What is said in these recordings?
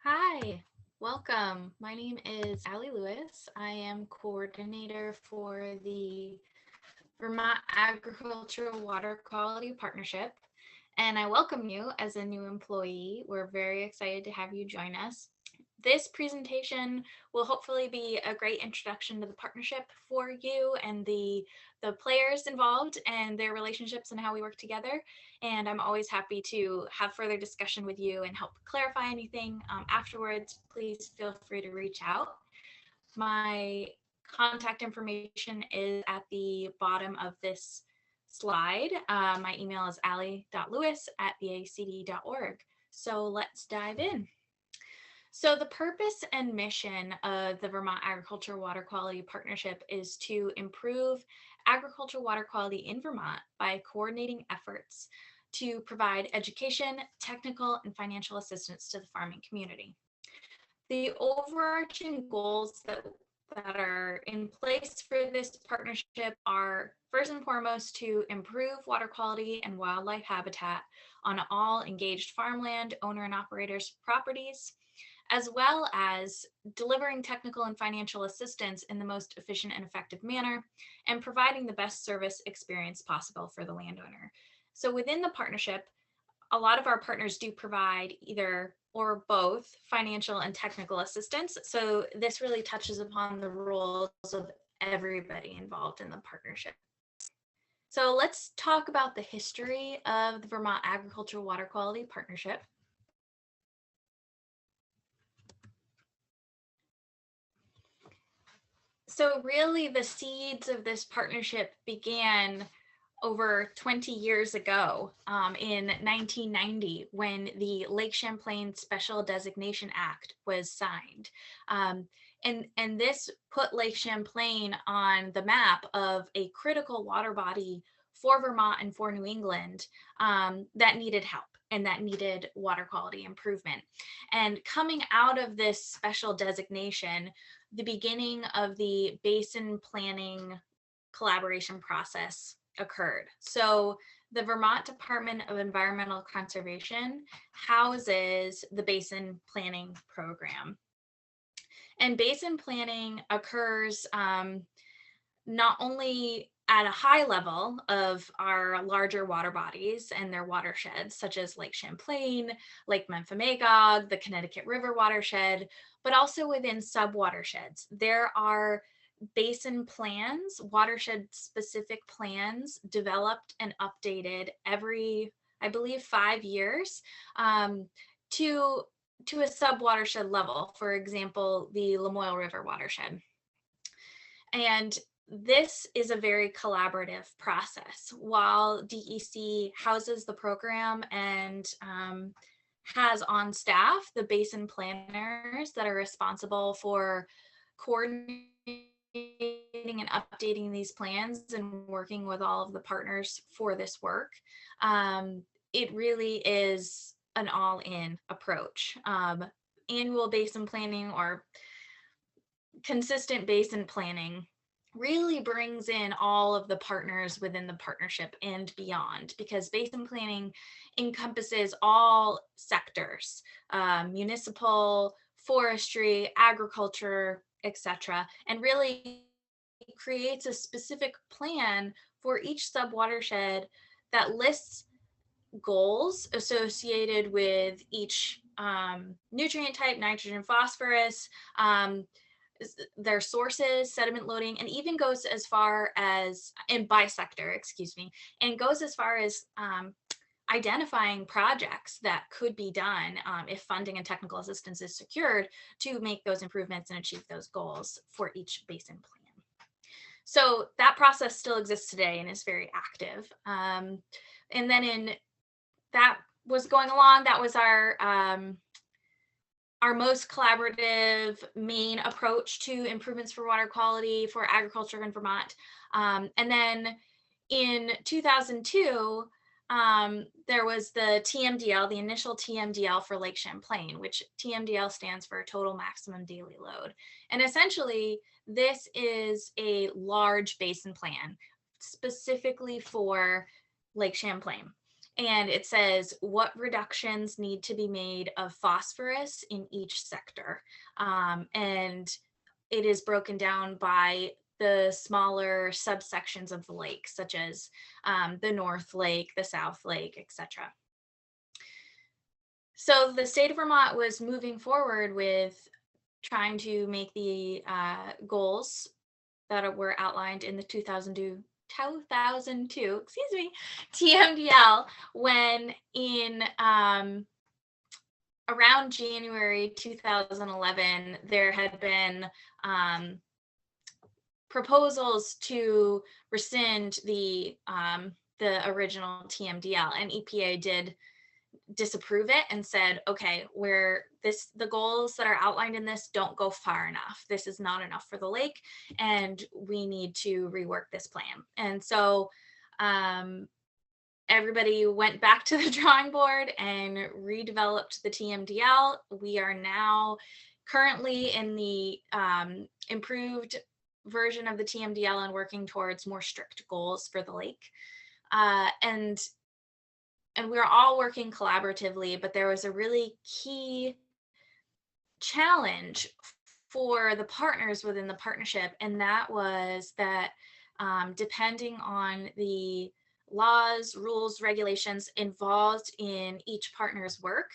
Hi, welcome. My name is Alli Lewis. I am coordinator for the Vermont Agricultural Water Quality Partnership, and I welcome you as a new employee. We're very excited to have you join us. This presentation will hopefully be a great introduction to the partnership for you and the players involved and their relationships and how we work together. And I'm always happy to have further discussion with you and help clarify anything afterwards. Please feel free to reach out. My contact information is at the bottom of this slide. My email is alli.lewis@vacd.org. So let's dive in. So the purpose and mission of the Vermont Agricultural Water Quality Partnership is to improve agricultural water quality in Vermont by coordinating efforts to provide education, technical, and financial assistance to the farming community. The overarching goals that are in place for this partnership are first and foremost to improve water quality and wildlife habitat on all engaged farmland owner and operators properties, as well as delivering technical and financial assistance in the most efficient and effective manner, and providing the best service experience possible for the landowner. So within the partnership, a lot of our partners do provide either or both financial and technical assistance. So this really touches upon the roles of everybody involved in the partnership. So let's talk about the history of the Vermont Agricultural Water Quality Partnership. So really the seeds of this partnership began over 20 years ago in 1990 when the Lake Champlain Special Designation Act was signed. And this put Lake Champlain on the map of a critical water body for Vermont and for New England that needed help and that needed water quality improvement. And coming out of this special designation, the beginning of the basin planning collaboration process occurred. So the Vermont Department of Environmental Conservation houses the basin planning program. And basin planning occurs not only at a high level of our larger water bodies and their watersheds, such as Lake Champlain, Lake Memphremagog, the Connecticut River watershed, but also within sub-watersheds. There are basin plans, watershed specific plans developed and updated every, I believe, 5 years to a sub-watershed level, for example, the Lamoille River watershed. And this is a very collaborative process. While DEC houses the program and has on staff the basin planners that are responsible for coordinating and updating these plans and working with all of the partners for this work, it really is an all-in approach. Annual basin planning or consistent basin planning really brings in all of the partners within the partnership and beyond, because basin planning encompasses all sectors, municipal, forestry, agriculture, etc., and really creates a specific plan for each sub-watershed that lists goals associated with each nutrient type, nitrogen, phosphorus, their sources, sediment loading, and even goes as far as, in bisector, excuse me, and goes as far as identifying projects that could be done if funding and technical assistance is secured to make those improvements and achieve those goals for each basin plan. So that process still exists today and is very active. And then that was going along, that was our most collaborative main approach to improvements for water quality for agriculture in Vermont. And then in 2002, there was the TMDL, the initial TMDL for Lake Champlain, which TMDL stands for Total Maximum Daily Load. And essentially, this is a large basin plan specifically for Lake Champlain. And it says what reductions need to be made of phosphorus in each sector. And it is broken down by the smaller subsections of the lake, such as the North Lake, the South Lake, etc. So the state of Vermont was moving forward with trying to make the goals that were outlined in the 2002, excuse me, TMDL, when in around January 2011, there had been proposals to rescind the original TMDL, and EPA did disapprove it and said, okay, the goals that are outlined in this don't go far enough. This is not enough for the lake, and we need to rework this plan. And so everybody went back to the drawing board and redeveloped the TMDL. We are now currently in the improved version of the TMDL and working towards more strict goals for the lake. And we're all working collaboratively, but there was a really key challenge for the partners within the partnership, and that was that depending on the laws, rules, regulations involved in each partner's work,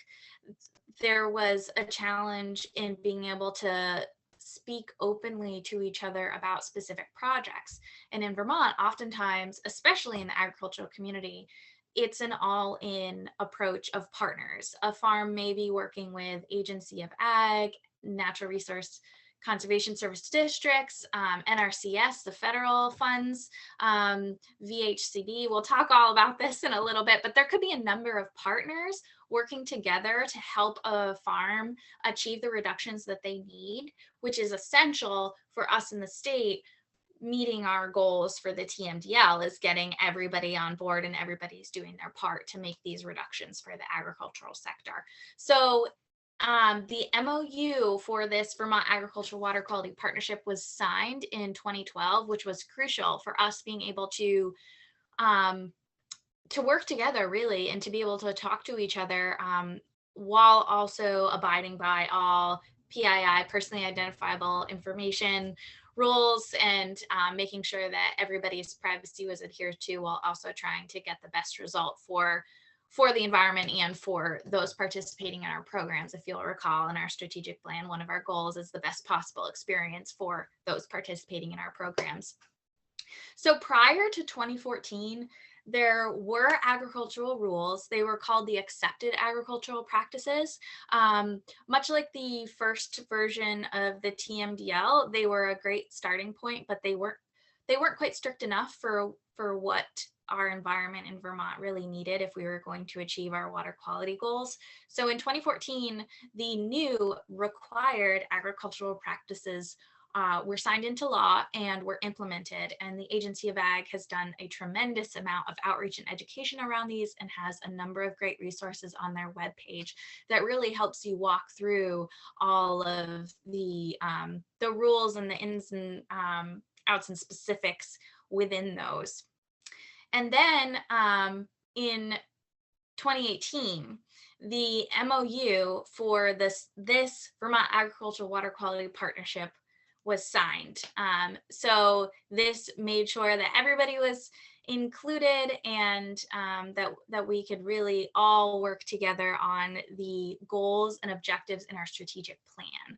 there was a challenge in being able to speak openly to each other about specific projects. And in Vermont, oftentimes, especially in the agricultural community, it's an all-in approach of partners. A farm may be working with Agency of Ag, Natural Resource Conservation Service districts, NRCS, the federal funds, VHCB. We'll talk all about this in a little bit, but there could be a number of partners working together to help a farm achieve the reductions that they need, which is essential for us in the state. Meeting our goals for the TMDL is getting everybody on board, and everybody's doing their part to make these reductions for the agricultural sector. So the MOU for this Vermont Agricultural Water Quality Partnership was signed in 2012, which was crucial for us being able to work together, really, and to be able to talk to each other while also abiding by all PII, personally identifiable information rules, and making sure that everybody's privacy was adhered to, while also trying to get the best result for the environment and for those participating in our programs. If you'll recall, in our strategic plan, one of our goals is the best possible experience for those participating in our programs. So prior to 2014, there were agricultural rules. They were called the accepted agricultural practices. Much like the first version of the TMDL, they were a great starting point, but they weren't quite strict enough for what our environment in Vermont really needed if we were going to achieve our water quality goals. So in 2014, the new required agricultural practices were signed into law and were implemented. And the Agency of Ag has done a tremendous amount of outreach and education around these, and has a number of great resources on their webpage that really helps you walk through all of the rules and the ins and outs and specifics within those. And then in 2018, the MOU for this Vermont Agricultural Water Quality Partnership was signed. So this made sure that everybody was included, and that we could really all work together on the goals and objectives in our strategic plan,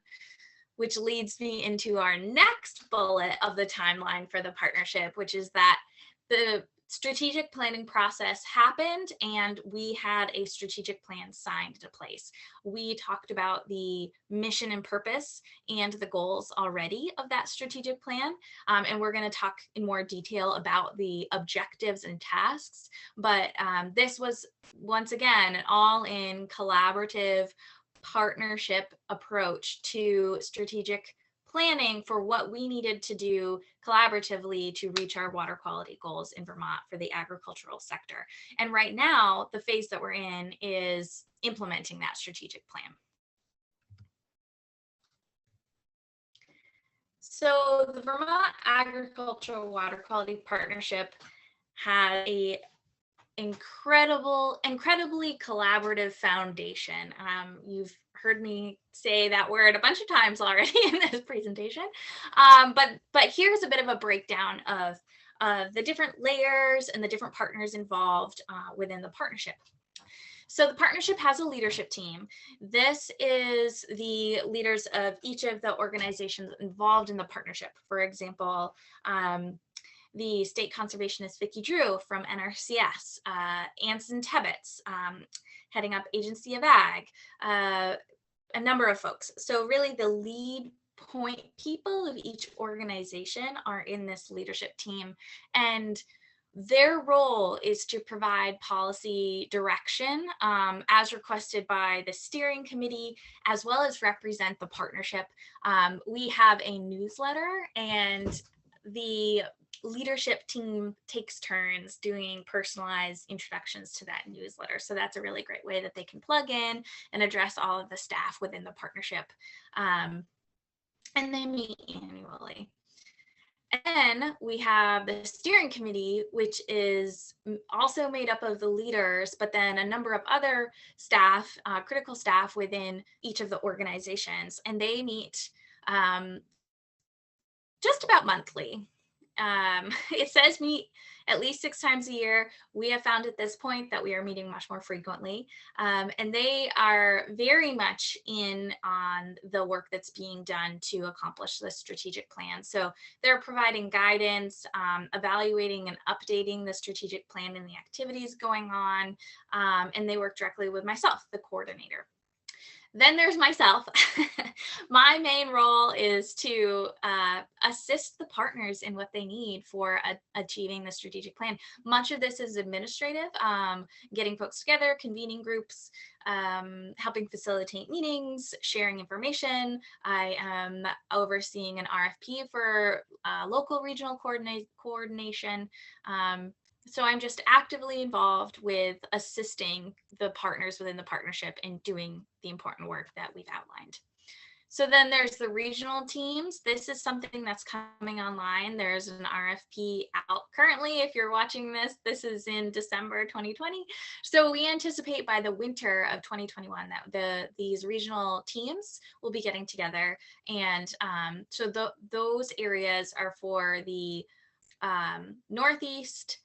which leads me into our next bullet of the timeline for the partnership, which is that the strategic planning process happened and we had a strategic plan signed into place. We talked about the mission and purpose and the goals already of that strategic plan. And we're going to talk in more detail about the objectives and tasks. But this was, once again, an all-in collaborative partnership approach to strategic planning for what we needed to do collaboratively to reach our water quality goals in Vermont for the agricultural sector. And right now, the phase that we're in is implementing that strategic plan. So the Vermont Agricultural Water Quality Partnership had a incredibly collaborative foundation. You've heard me say that word a bunch of times already in this presentation, but here's a bit of a breakdown of the different layers and the different partners involved within the partnership. So the partnership has a leadership team. This is the leaders of each of the organizations involved in the partnership. For example, the state conservationist Vicki Drew from NRCS, Anson Tebbets, heading up Agency of Ag, a number of folks. So really the lead point people of each organization are in this leadership team, and their role is to provide policy direction as requested by the steering committee, as well as represent the partnership. We have a newsletter, and the leadership team takes turns doing personalized introductions to that newsletter. So that's a really great way that they can plug in and address all of the staff within the partnership. And they meet annually. And then we have the steering committee, which is also made up of the leaders, but then a number of other staff, critical staff within each of the organizations. And they meet just about monthly. It says meet at least 6 times a year. We have found at this point that we are meeting much more frequently. And they are very much in on the work that's being done to accomplish the strategic plan. So they're providing guidance, evaluating and updating the strategic plan and the activities going on. And they work directly with myself, the coordinator. Then there's myself. My main role is to assist the partners in what they need for achieving the strategic plan. Much of this is administrative, getting folks together, convening groups, helping facilitate meetings, sharing information. I am overseeing an RFP for local regional coordination. So I'm just actively involved with assisting the partners within the partnership in doing the important work that we've outlined. So then there's the regional teams. This is something that's coming online. There's an RFP out currently. If you're watching this, this is in December 2020. So we anticipate by the winter of 2021 that these regional teams will be getting together. And so those areas are for the Northeast,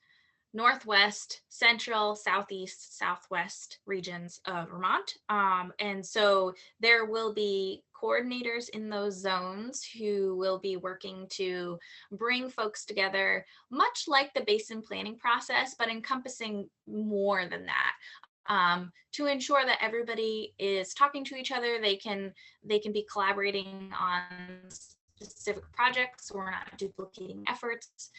Northwest, Central, Southeast, Southwest regions of Vermont. And so there will be coordinators in those zones who will be working to bring folks together, much like the basin planning process, but encompassing more than that. To ensure that everybody is talking to each other, they can be collaborating on specific projects, so we're not duplicating efforts.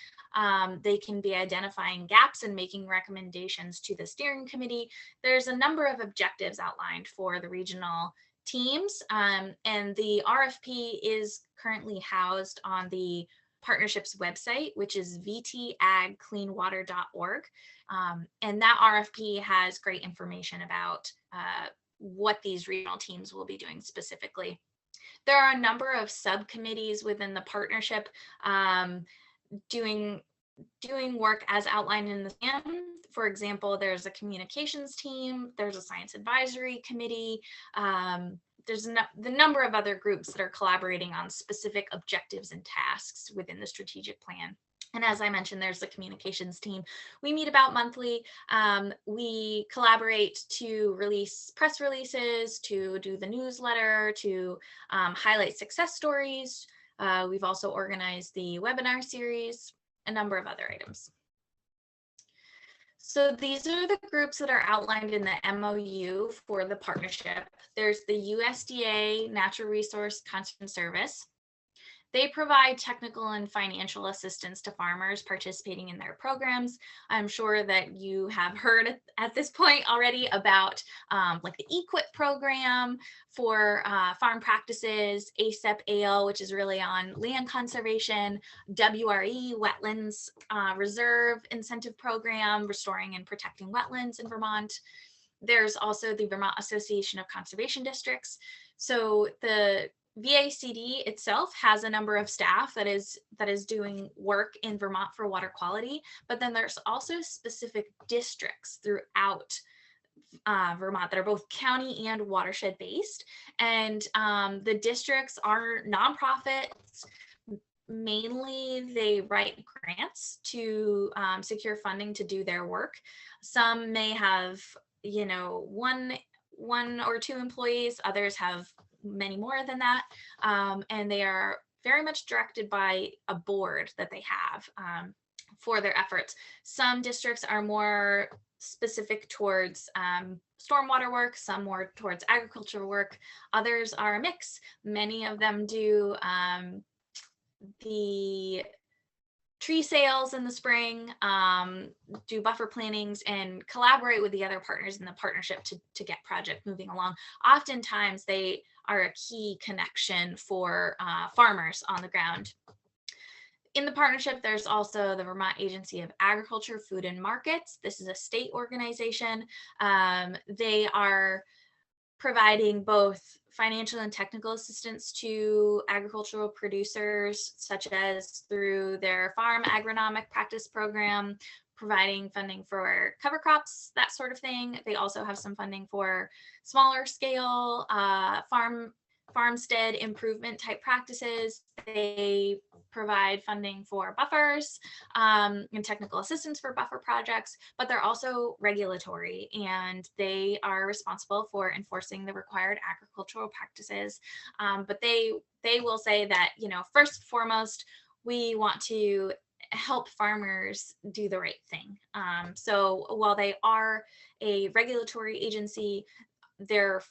They can be identifying gaps and making recommendations to the steering committee. There's a number of objectives outlined for the regional teams, and the RFP is currently housed on the partnership's website, which is vtagcleanwater.org. And that RFP has great information about what these regional teams will be doing specifically. There are a number of subcommittees within the partnership doing work as outlined in the SAM. For example, there's a communications team, there's a science advisory committee, there's the number of other groups that are collaborating on specific objectives and tasks within the strategic plan. And as I mentioned, there's the communications team. We meet about monthly. We collaborate to release press releases, to do the newsletter, to highlight success stories. We've also organized the webinar series, a number of other items. So these are the groups that are outlined in the MOU for the partnership. There's the USDA Natural Resource Conservation Service. They provide technical and financial assistance to farmers participating in their programs. I'm sure that you have heard at this point already about like the EQIP program for farm practices, ASEP-AL, which is really on land conservation, WRE, Wetlands Reserve Incentive Program, restoring and protecting wetlands in Vermont. There's also the Vermont Association of Conservation Districts. So the VACD itself has a number of staff that is doing work in Vermont for water quality, but then there's also specific districts throughout Vermont that are both county and watershed based. And the districts are nonprofits. Mainly, they write grants to secure funding to do their work. Some may have, one or two employees. Others have many more than that, and they are very much directed by a board that they have for their efforts. Some districts are more specific towards stormwater work, some more towards agricultural work. Others are a mix. Many of them do the tree sales in the spring, do buffer plantings, and collaborate with the other partners in the partnership to get project moving along. Oftentimes, they are a key connection for farmers on the ground. In the partnership, there's also the Vermont Agency of Agriculture, Food and Markets. This is a state organization. They are providing both financial and technical assistance to agricultural producers, such as through their farm agronomic practice program, providing funding for cover crops, that sort of thing. They also have some funding for smaller scale farmstead improvement type practices. They provide funding for buffers and technical assistance for buffer projects, but they're also regulatory, and they are responsible for enforcing the required agricultural practices. But they will say that, first and foremost, we want to help farmers do the right thing. So while they are a regulatory agency, their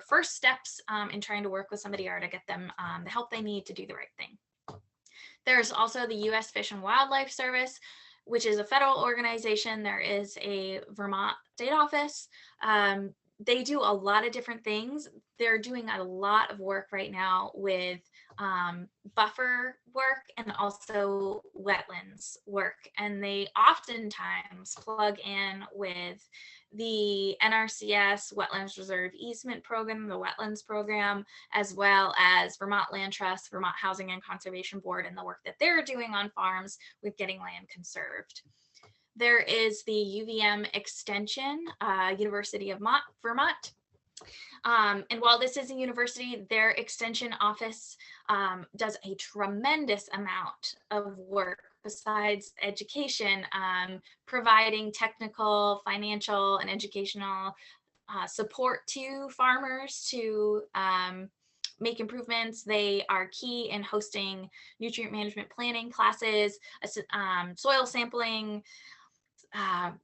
first steps in trying to work with somebody are to get them the help they need to do the right thing. There's also the U.S. Fish and Wildlife Service, which is a federal organization. There is a Vermont state office. They do a lot of different things. They're doing a lot of work right now with buffer work and also wetlands work. And they oftentimes plug in with the NRCS Wetlands Reserve Easement Program, the Wetlands Program, as well as Vermont Land Trust, Vermont Housing and Conservation Board, and the work that they're doing on farms with getting land conserved. There is the UVM Extension, University of Vermont. And while this is a university, their extension office does a tremendous amount of work besides education, providing technical, financial, and educational support to farmers to make improvements. They are key in hosting nutrient management planning classes, soil sampling,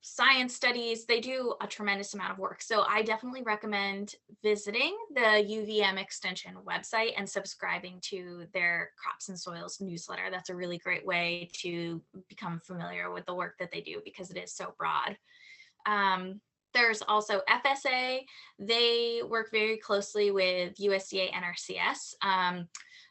science studies. They do a tremendous amount of work. So I definitely recommend visiting the UVM Extension website and subscribing to their Crops and Soils newsletter. That's a really great way to become familiar with the work that they do because it is so broad. There's also FSA. They work very closely with USDA NRCS.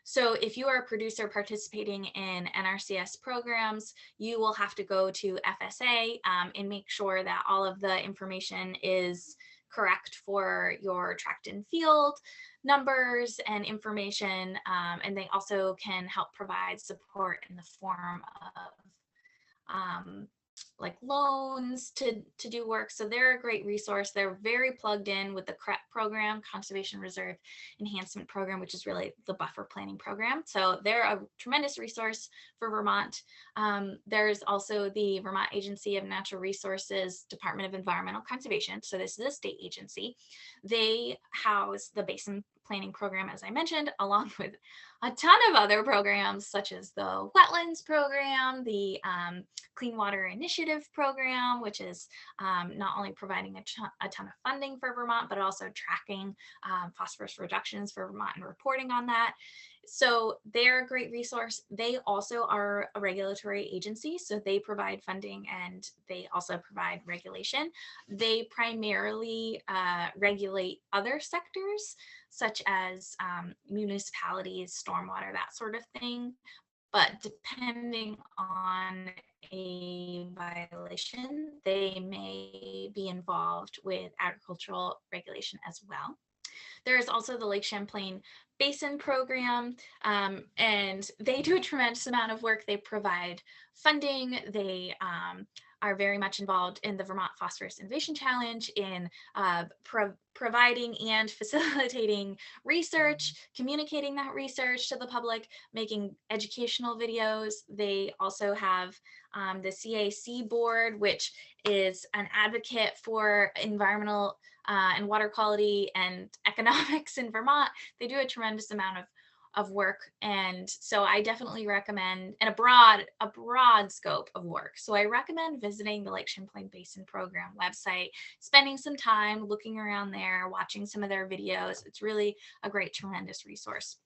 So if you are a producer participating in NRCS programs, you will have to go to FSA and make sure that all of the information is correct for your tract and field numbers and information. And they also can help provide support in the form of like loans to do work. So they're a great resource. They're very plugged in with the CREP program, Conservation Reserve Enhancement Program, which is really the buffer planning program. So they're a tremendous resource for Vermont. There's also the Vermont Agency of Natural Resources, Department of Environmental Conservation. So this is a state agency. They house the Basin Planning Program, as I mentioned, along with a ton of other programs such as the Wetlands Program, the Clean Water Initiative Program, which is not only providing a ton of funding for Vermont, but also tracking phosphorus reductions for Vermont and reporting on that. So they're a great resource. They also are a regulatory agency, so they provide funding and they also provide regulation. They primarily regulate other sectors, such as municipalities, stormwater, that sort of thing. But depending on a violation, they may be involved with agricultural regulation as well. There is also the Lake Champlain Basin Program, and they do a tremendous amount of work. They provide funding. They are very much involved in the Vermont Phosphorus Innovation Challenge in providing and facilitating research, communicating that research to the public, making educational videos. They also have the CAC board, which is an advocate for environmental and water quality and economics in Vermont. They do a tremendous amount of work. And so I definitely recommend, and a broad scope of work. So I recommend visiting the Lake Champlain Basin Program website, spending some time looking around there, watching some of their videos. It's really a great, tremendous resource.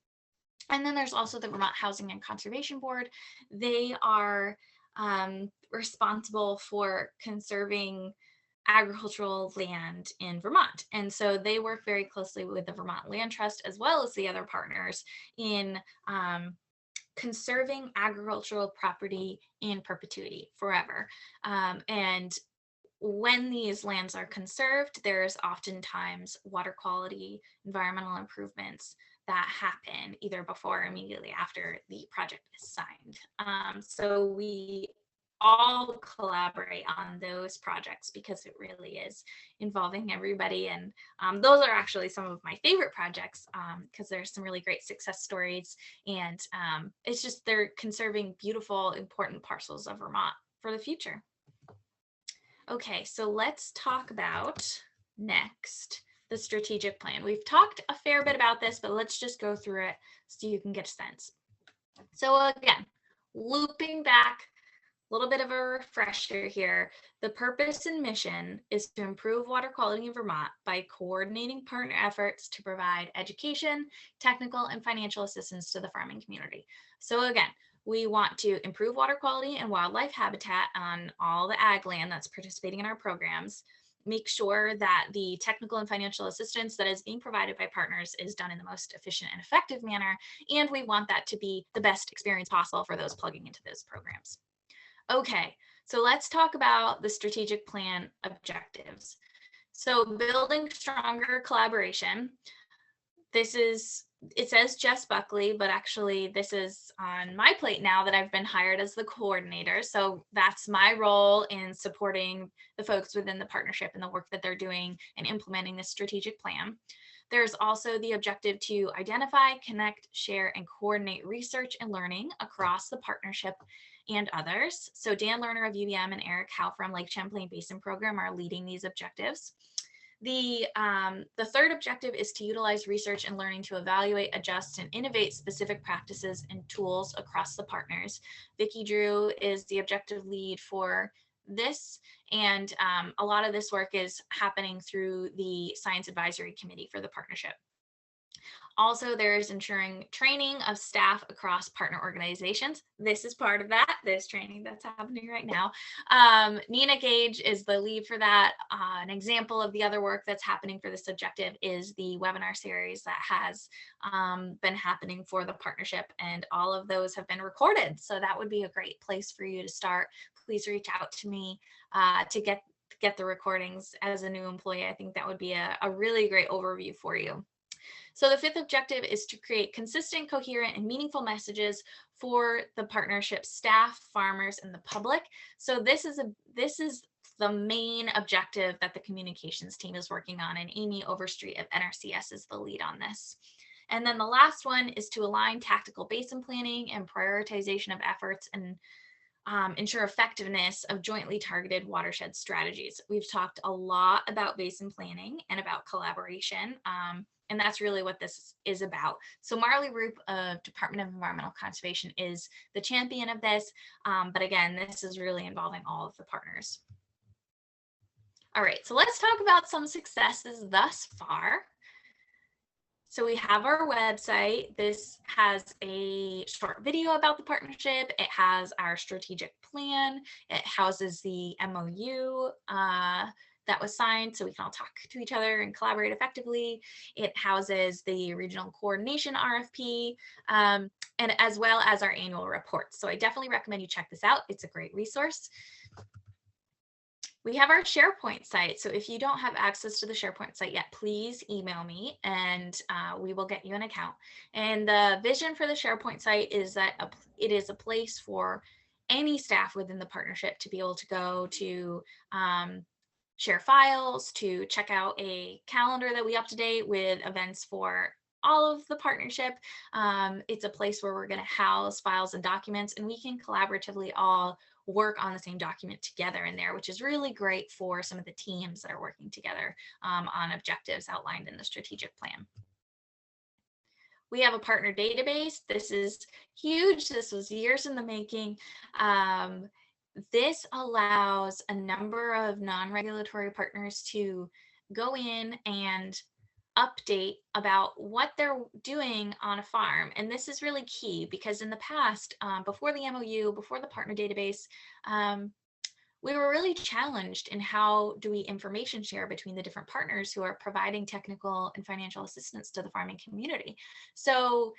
And then there's also the Vermont Housing and Conservation Board. They are responsible for conserving agricultural land in Vermont. And so they work very closely with the Vermont Land Trust as well as the other partners in conserving agricultural property in perpetuity forever. And when these lands are conserved, there's oftentimes water quality, environmental improvements that happen either before or immediately after the project is signed. So we all collaborate on those projects because it really is involving everybody. And those are actually some of my favorite projects because there's some really great success stories. And it's just they're conserving beautiful, important parcels of Vermont for the future. Okay, so let's talk about next the strategic plan. We've talked a fair bit about this, but let's just go through it so you can get a sense. So again, looping back, a little bit of a refresher here. The purpose and mission is to improve water quality in Vermont by coordinating partner efforts to provide education, technical, and financial assistance to the farming community. So again, we want to improve water quality and wildlife habitat on all the ag land that's participating in our programs, make sure that the technical and financial assistance that is being provided by partners is done in the most efficient and effective manner, and we want that to be the best experience possible for those plugging into those programs. Okay, so let's talk about the strategic plan objectives. So building stronger collaboration. It says Jess Buckley, but actually this is on my plate now that I've been hired as the coordinator. So that's my role in supporting the folks within the partnership and the work that they're doing and implementing this strategic plan. There's also the objective to identify, connect, share, and coordinate research and learning across the partnership and others. So Dan Lerner of UVM and Eric Howe from Lake Champlain Basin Program are leading these objectives. The third objective is to utilize research and learning to evaluate, adjust, and innovate specific practices and tools across the partners. Vicki Drew is the objective lead for this, and a lot of this work is happening through the Science Advisory Committee for the partnership. Also, there's ensuring training of staff across partner organizations. This is part of that, this training that's happening right now. Nina Gage is the lead for that. An example of the other work that's happening for this objective is the webinar series that has been happening for the partnership, and all of those have been recorded. So that would be a great place for you to start. Please reach out to me to get the recordings as a new employee. I think that would be a really great overview for you. So the fifth objective is to create consistent, coherent, and meaningful messages for the partnership staff, farmers, and the public. So this is the main objective that the communications team is working on, and Amy Overstreet of NRCS is the lead on this. And then the last one is to align tactical basin planning and prioritization of efforts and ensure effectiveness of jointly targeted watershed strategies. We've talked a lot about basin planning and about collaboration. And that's really what this is about. So Marley Roop of Department of Environmental Conservation is the champion of this. But again, this is really involving all of the partners. All right, so let's talk about some successes thus far. So we have our website. This has a short video about the partnership. It has our strategic plan. It houses the MOU that was signed so we can all talk to each other and collaborate effectively. It houses the regional coordination RFP, and as well as our annual report. So I definitely recommend you check this out. It's a great resource. We have our SharePoint site. So if you don't have access to the SharePoint site yet, please email me and we will get you an account. And the vision for the SharePoint site is that it is a place for any staff within the partnership to be able to go to share files, to check out a calendar that we up-to-date with events for all of the partnership. It's a place where we're going to house files and documents, and we can collaboratively all work on the same document together in there, which is really great for some of the teams that are working together on objectives outlined in the strategic plan. We have a partner database. This is huge. This was years in the making. This allows a number of non-regulatory partners to go in and update about what they're doing on a farm. And this is really key because in the past, before the MOU, before the partner database, we were really challenged in how do we information share between the different partners who are providing technical and financial assistance to the farming community. So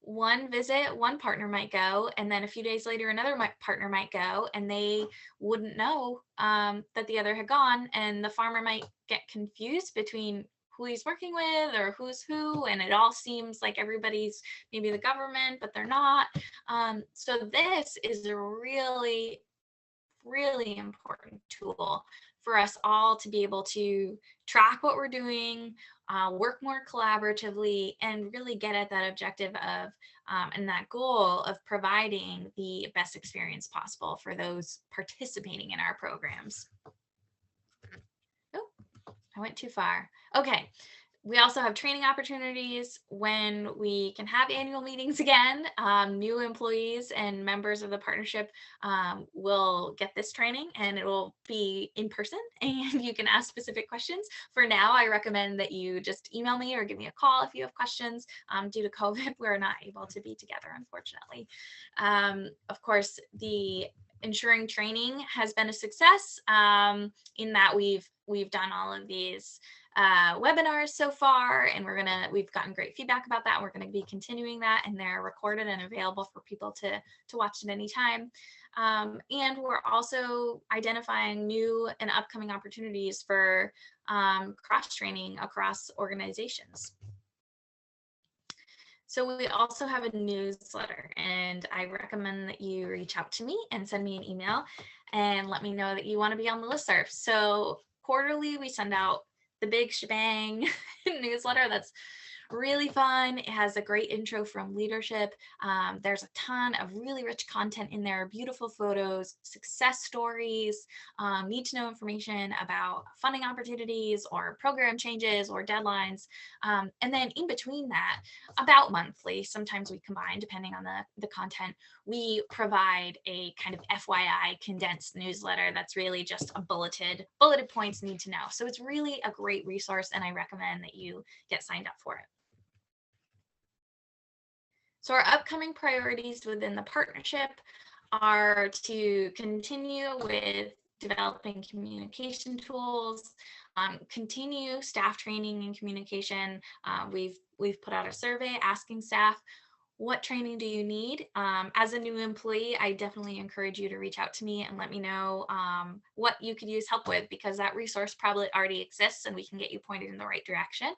one visit, one partner might go, and then a few days later, another partner might go, and they wouldn't know that the other had gone, and the farmer might get confused between who he's working with or who's who, and it all seems like everybody's maybe the government, but they're not. So this is a really important tool for us all to be able to track what we're doing, work more collaboratively, and really get at that objective of and that goal of providing the best experience possible for those participating in our programs. Oh, I went too far. Okay. We also have training opportunities when we can have annual meetings again. New employees and members of the partnership will get this training, and it will be in person and you can ask specific questions. For now, I recommend that you just email me or give me a call if you have questions. Due to COVID, we're not able to be together, unfortunately. Of course, the ensuring training has been a success in that we've done all of these webinars so far, and we've gotten great feedback about that. We're going to be continuing that, and they're recorded and available for people to watch at any time. And we're also identifying new and upcoming opportunities for cross-training across organizations. So we also have a newsletter, and I recommend that you reach out to me and send me an email and let me know that you want to be on the listserv. So quarterly, we send out the big shebang newsletter that's really fun. It has a great intro from leadership. There's a ton of really rich content in there, beautiful photos, success stories, need to know information about funding opportunities or program changes or deadlines. And then in between that, about monthly, sometimes we combine depending on the content, we provide a kind of FYI condensed newsletter that's really just a bulleted points need to know. So it's really a great resource, and I recommend that you get signed up for it. So our upcoming priorities within the partnership are to continue with developing communication tools, continue staff training and communication. We've put out a survey asking staff, what training do you need? As a new employee, I definitely encourage you to reach out to me and let me know what you could use help with, because that resource probably already exists and we can get you pointed in the right direction.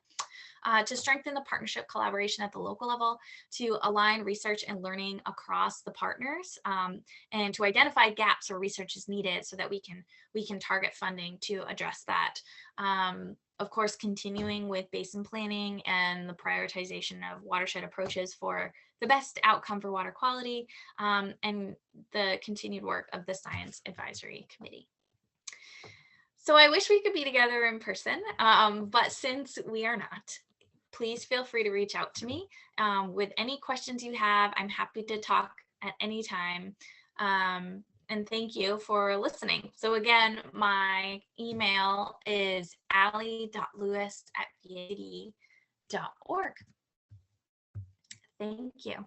To strengthen the partnership collaboration at the local level, to align research and learning across the partners, and to identify gaps where research is needed so that we can target funding to address that. Of course, continuing with basin planning and the prioritization of watershed approaches for the best outcome for water quality, and the continued work of the Science Advisory Committee. So I wish we could be together in person, but since we are not, please feel free to reach out to me with any questions you have. I'm happy to talk at any time. And thank you for listening. So again, my email is alli.lewis@vaad.org. Thank you.